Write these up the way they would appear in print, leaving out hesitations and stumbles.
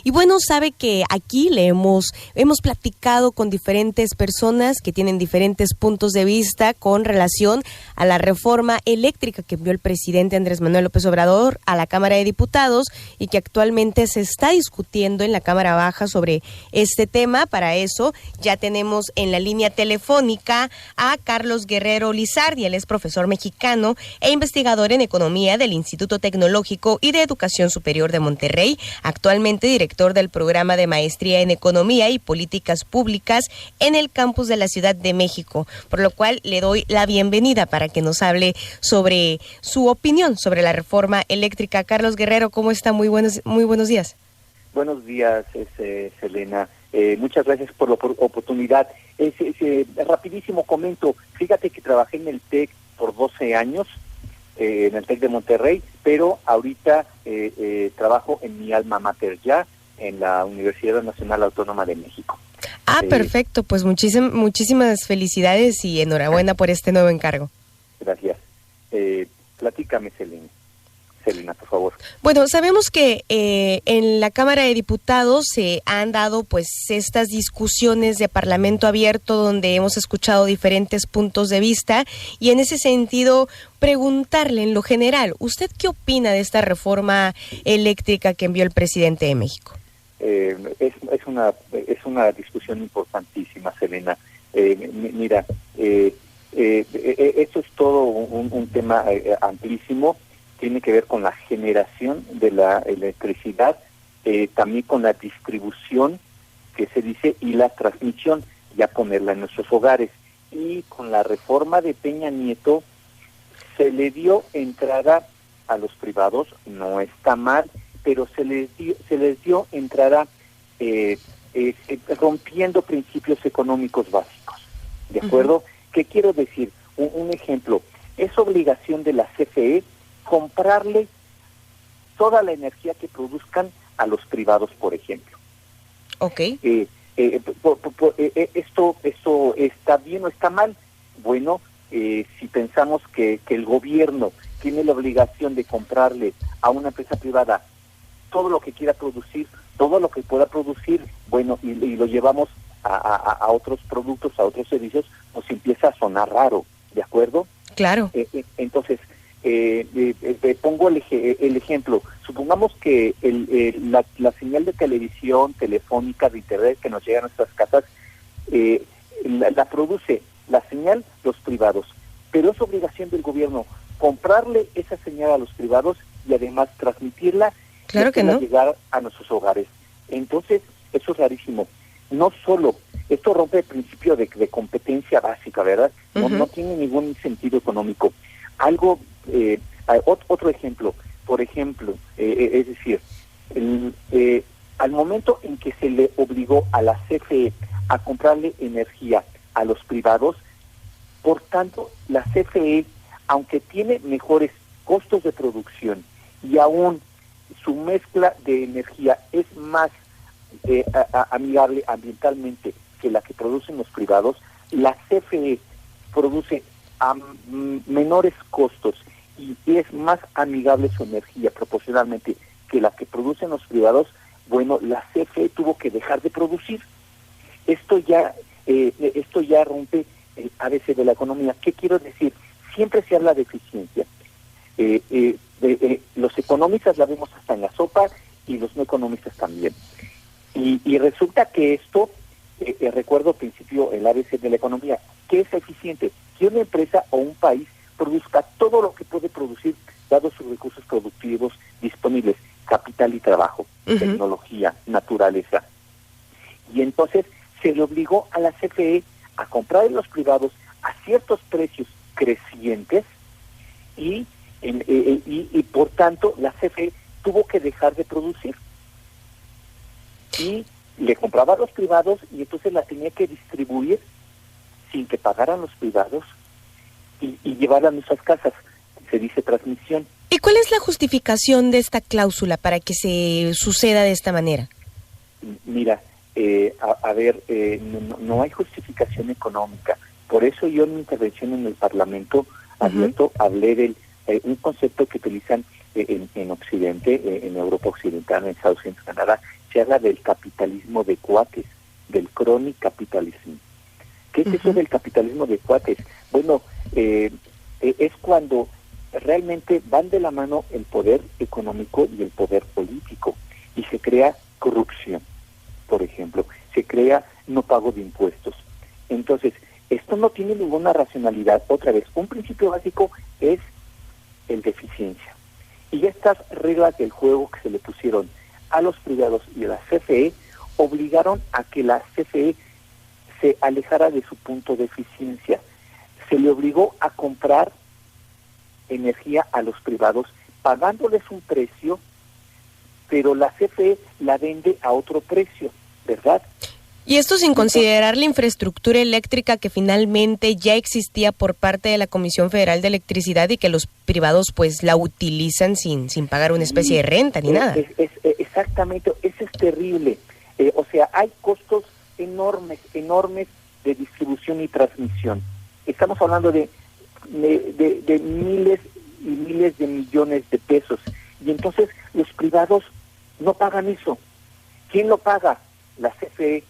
Y bueno, sabe que aquí hemos platicado con diferentes personas que tienen diferentes puntos de vista con relación a la reforma eléctrica que envió el presidente Andrés Manuel López Obrador a la Cámara de Diputados y que actualmente se está discutiendo en la Cámara Baja sobre este tema. Para eso ya tenemos en la línea telefónica a Carlos Guerrero Lizardi. Él es profesor mexicano e investigador en economía del Instituto Tecnológico y de Educación Superior de Monterrey, actualmente director del programa de maestría en economía y políticas públicas en el campus de la Ciudad de México, por lo cual le doy la bienvenida para que nos hable sobre su opinión sobre la reforma eléctrica. Carlos Guerrero, ¿cómo está? Muy buenos días. Buenos días, Selena. Muchas gracias por la oportunidad. Rapidísimo comento, fíjate que trabajé en el TEC por 12 años, en el TEC de Monterrey, pero ahorita trabajo en mi alma mater ya, en la Universidad Nacional Autónoma de México. Perfecto, pues muchísimas felicidades y enhorabuena por este nuevo encargo. Gracias. Platícame, Selena, por favor. Bueno, sabemos que en la Cámara de Diputados se han dado pues estas discusiones de Parlamento abierto donde hemos escuchado diferentes puntos de vista y en ese sentido preguntarle en lo general, ¿usted qué opina de esta reforma eléctrica que envió el presidente de México? Es una discusión importantísima, Selena. Mira, esto es todo un tema amplísimo. Tiene que ver con la generación de la electricidad, también con la distribución, que se dice, y la transmisión, ya ponerla en nuestros hogares. Y con la reforma de Peña Nieto se le dio entrada a los privados, no está mal, pero se les dio entrada rompiendo principios económicos básicos. ¿De acuerdo? ¿Qué quiero decir? Un ejemplo, es obligación de la CFE comprarle toda la energía que produzcan a los privados, por ejemplo. Okay. ¿Esto está bien o está mal? Bueno, si pensamos que el gobierno tiene la obligación de comprarle a una empresa privada todo lo que quiera producir, todo lo que pueda producir, bueno, y lo llevamos a otros productos, a otros servicios, pues empieza a sonar raro, ¿de acuerdo? Claro. Entonces, pongo el ejemplo. Supongamos que la señal de televisión, telefónica, de internet que nos llega a nuestras casas, la produce la señal los privados, pero es obligación del gobierno comprarle esa señal a los privados y además transmitirla. Claro que no. Llegar a nuestros hogares. Entonces, eso es rarísimo. No solo, esto rompe el principio de competencia básica, ¿verdad? No tiene ningún sentido económico. Otro ejemplo, por ejemplo, es decir, al momento en que se le obligó a la CFE a comprarle energía a los privados, por tanto, la CFE, aunque tiene mejores costos de producción y aún su mezcla de energía es más amigable ambientalmente que la que producen los privados, la CFE produce a menores costos y es más amigable su energía proporcionalmente que la que producen los privados. Bueno, la CFE tuvo que dejar de producir. Esto ya rompe el ABC de la economía. ¿Qué quiero decir? Siempre se habla de eficiencia. Los economistas la vemos hasta en la sopa y los no economistas también. Y resulta que esto, recuerdo al principio el ABC de la economía, ¿qué es eficiente? Que una empresa o un país produzca todo lo que puede producir, dados sus recursos productivos disponibles, capital y trabajo, tecnología, naturaleza. Y entonces se le obligó a la CFE a comprar en los privados a ciertos precios crecientes y por tanto la CFE tuvo que dejar de producir y le compraba a los privados y entonces la tenía que distribuir sin que pagaran los privados y llevarla a nuestras casas. Se dice transmisión. ¿Y cuál es la justificación de esta cláusula para que se suceda de esta manera? Mira, no hay justificación económica. Por eso yo en mi intervención en el Parlamento abierto hablé de un concepto que utilizan en Occidente, en Europa Occidental, en Estados Unidos, Canadá, se habla del capitalismo de cuates, del crony capitalismo. ¿Qué es eso del capitalismo de cuates? Bueno, es cuando realmente van de la mano el poder económico y el poder político y se crea corrupción, por ejemplo, se crea no pago de impuestos. Entonces, esto no tiene ninguna racionalidad. Otra vez, un principio básico es el de eficiencia. Y estas reglas del juego que se le pusieron a los privados y a la CFE obligaron a que la CFE se alejara de su punto de eficiencia. Se le obligó a comprar energía a los privados pagándoles un precio, pero la CFE la vende a otro precio, ¿verdad? Y esto sin considerar la infraestructura eléctrica que finalmente ya existía por parte de la Comisión Federal de Electricidad y que los privados pues la utilizan sin pagar una especie de renta ni nada. Exactamente, eso es terrible. O sea, hay costos enormes de distribución y transmisión. Estamos hablando de miles y miles de millones de pesos. Y entonces los privados no pagan eso. ¿Quién lo paga? La CFE.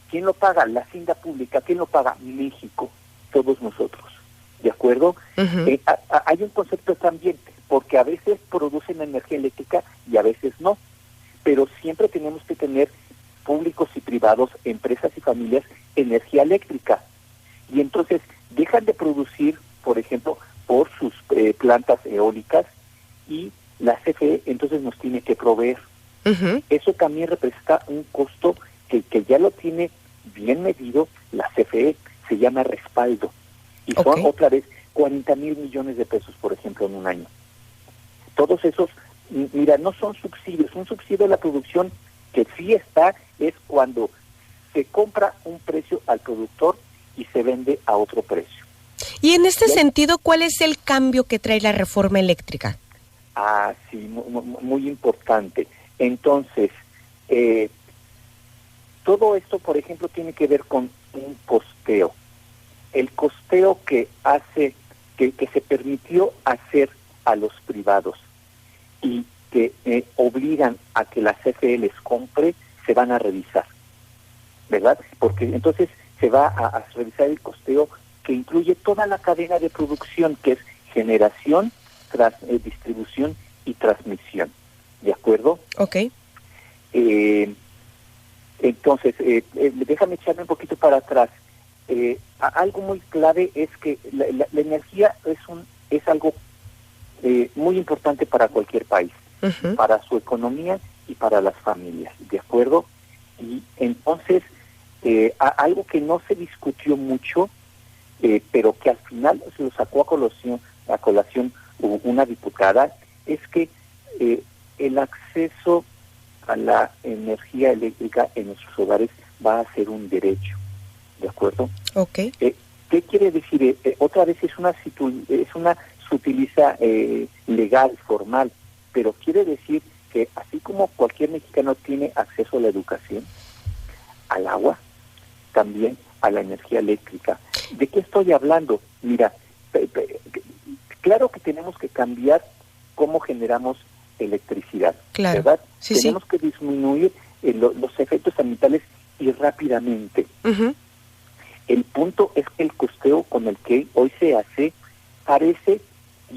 ¿Quién lo paga? La hacienda pública. ¿Quién lo paga? México. Todos nosotros. ¿De acuerdo? Hay un concepto también, porque a veces producen energía eléctrica y a veces no. Pero siempre tenemos que tener públicos y privados, empresas y familias, energía eléctrica. Y entonces dejan de producir, por ejemplo, por sus plantas eólicas y la CFE entonces nos tiene que proveer. Eso también representa un costo que ya lo tiene bien medido la CFE, se llama respaldo. Y son otra vez 40,000 millones de pesos, por ejemplo, en un año. Todos esos, mira, no son subsidios, un subsidio de la producción que sí está, es cuando se compra un precio al productor y se vende a otro precio. Y en este sentido, ¿cuál es el cambio que trae la reforma eléctrica? Sí, muy importante. Entonces, todo esto, por ejemplo, tiene que ver con un costeo. El costeo que se permitió hacer a los privados y que obligan a que la CFE les compre, se van a revisar, ¿verdad? Porque entonces se va a revisar el costeo que incluye toda la cadena de producción, que es generación, distribución y transmisión. ¿De acuerdo? Ok. Entonces, déjame echarme un poquito para atrás. Algo muy clave es que la energía es algo muy importante para cualquier país, para su economía y para las familias, ¿de acuerdo? Y entonces, algo que no se discutió mucho, pero que al final se lo sacó a colación una diputada, es que el acceso a la energía eléctrica en nuestros hogares va a ser un derecho, ¿de acuerdo? Okay. ¿Qué quiere decir? Otra vez es una se utiliza legal, formal, pero quiere decir que así como cualquier mexicano tiene acceso a la educación, al agua, también a la energía eléctrica. ¿De qué estoy hablando? Mira, claro que tenemos que cambiar cómo generamos electricidad, claro, ¿verdad? Sí, tenemos que disminuir los efectos ambientales y rápidamente. El punto es que el costeo con el que hoy se hace parece,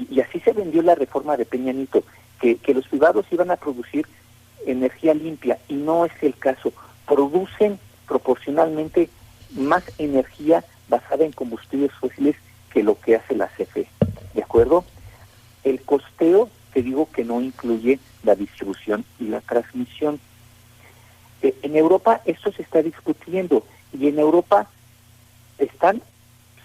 y así se vendió la reforma de Peña Nieto, que los privados iban a producir energía limpia, y no es el caso. Producen proporcionalmente más energía basada en combustibles fósiles que lo que hace la CFE, ¿de acuerdo? El costeo, te digo que no incluye la distribución y la transmisión. En Europa esto se está discutiendo, y en Europa están,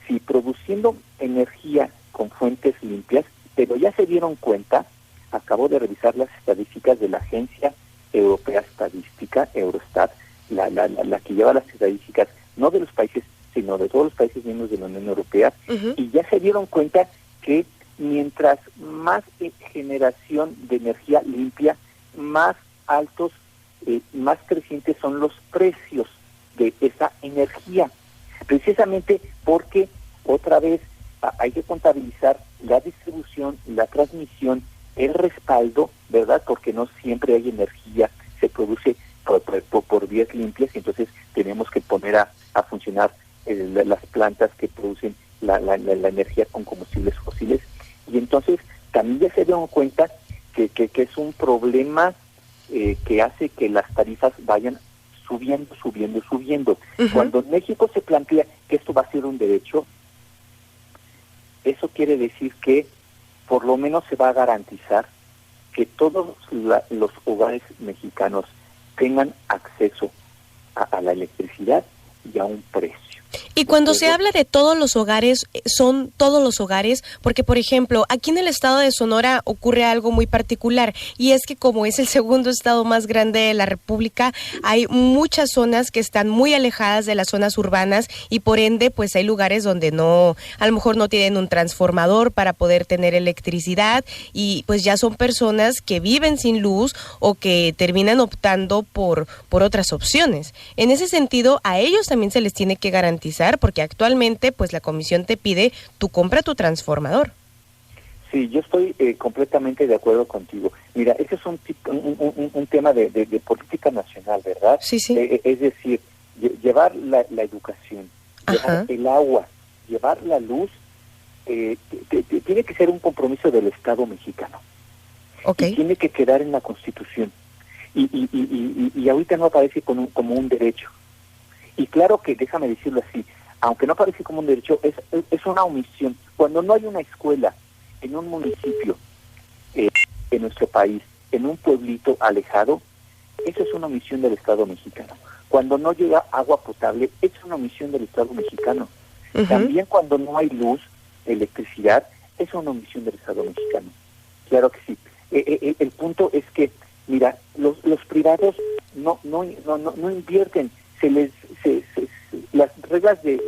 sí, produciendo energía con fuentes limpias, pero ya se dieron cuenta, acabo de revisar las estadísticas de la Agencia Europea Estadística, Eurostat, la que lleva las estadísticas, no de los países, sino de todos los países miembros de la Unión Europea, y ya se dieron cuenta que mientras más generación de energía limpia, más altos, más crecientes son los precios de esa energía, precisamente porque otra vez hay que contabilizar la distribución, la transmisión, el respaldo, ¿verdad? Porque no siempre hay energía, se produce por vías limpias, y entonces tenemos que poner a funcionar las plantas que producen la energía con combustibles fósiles. Y entonces también ya se dieron cuenta que es un problema que hace que las tarifas vayan subiendo. Uh-huh. Cuando México se plantea que esto va a ser un derecho, eso quiere decir que por lo menos se va a garantizar que todos los hogares mexicanos tengan acceso a la electricidad y a un precio. Y cuando se habla de todos los hogares, ¿son todos los hogares? Porque, por ejemplo, aquí en el estado de Sonora ocurre algo muy particular, y es que como es el segundo estado más grande de la República, hay muchas zonas que están muy alejadas de las zonas urbanas, y por ende, pues hay lugares donde a lo mejor no tienen un transformador para poder tener electricidad, y pues ya son personas que viven sin luz o que terminan optando por otras opciones. En ese sentido, a ellos también se les tiene que garantizar, porque actualmente pues la comisión te pide compra tu transformador. Sí, yo estoy completamente de acuerdo contigo. Mira, ese es un tema de política nacional, ¿verdad? Sí, sí. Es decir, llevar la educación, llevar el agua, llevar la luz, tiene que ser un compromiso del Estado mexicano. Okay. Y tiene que quedar en la Constitución. Y ahorita no aparece como un derecho. Y claro que, déjame decirlo así, aunque no aparece como un derecho, es una omisión. Cuando no hay una escuela en un municipio en nuestro país, en un pueblito alejado, eso es una omisión del Estado mexicano. Cuando no llega agua potable, es una omisión del Estado mexicano. Uh-huh. También cuando no hay luz, electricidad, es una omisión del Estado mexicano. Claro que sí. El punto es que, mira, los privados no invierten. Las reglas de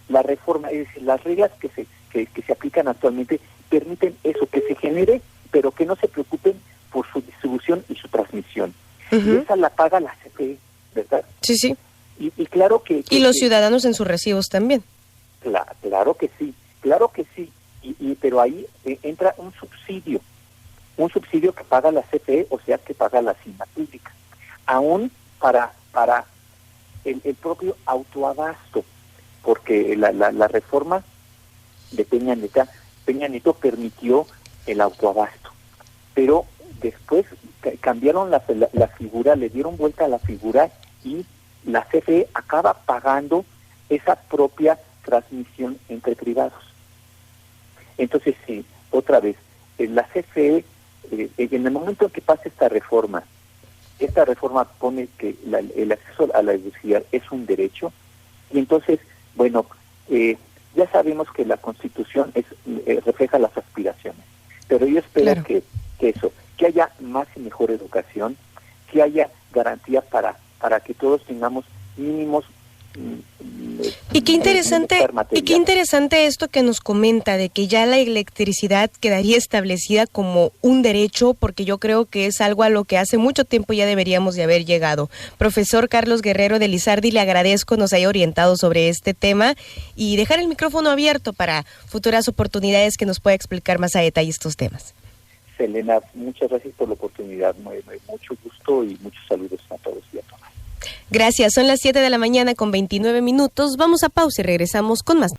la reforma, es decir, las reglas que se aplican actualmente permiten eso, que se genere, pero que no se preocupen por su distribución y su transmisión. Uh-huh. Y esa la paga la CFE, ¿verdad? Sí, sí. Y claro que... Y los ciudadanos en sus recibos también. Claro que sí. Pero ahí entra un subsidio que paga la CFE, o sea, que paga la Hacienda Pública. Aún para el propio autoabasto, porque la reforma de Peña Nieto permitió el autoabasto, pero después cambiaron la figura, le dieron vuelta a la figura, y la CFE acaba pagando esa propia transmisión entre privados. Entonces, sí, otra vez, la CFE, en el momento en que pase esta reforma pone que el acceso a la electricidad es un derecho, y entonces, bueno, ya sabemos que la Constitución refleja las aspiraciones, pero yo espero que haya más y mejor educación, que haya garantía para que todos tengamos mínimos. Y qué interesante esto que nos comenta, de que ya la electricidad quedaría establecida como un derecho, porque yo creo que es algo a lo que hace mucho tiempo ya deberíamos de haber llegado. Profesor Carlos Guerrero de Lizardi, le agradezco nos haya orientado sobre este tema y dejar el micrófono abierto para futuras oportunidades que nos pueda explicar más a detalle estos temas. Selena, muchas gracias por la oportunidad, mucho gusto y muchos saludos a todos y a todas. Gracias, son las 7:29 a.m. Vamos a pausa y regresamos con más.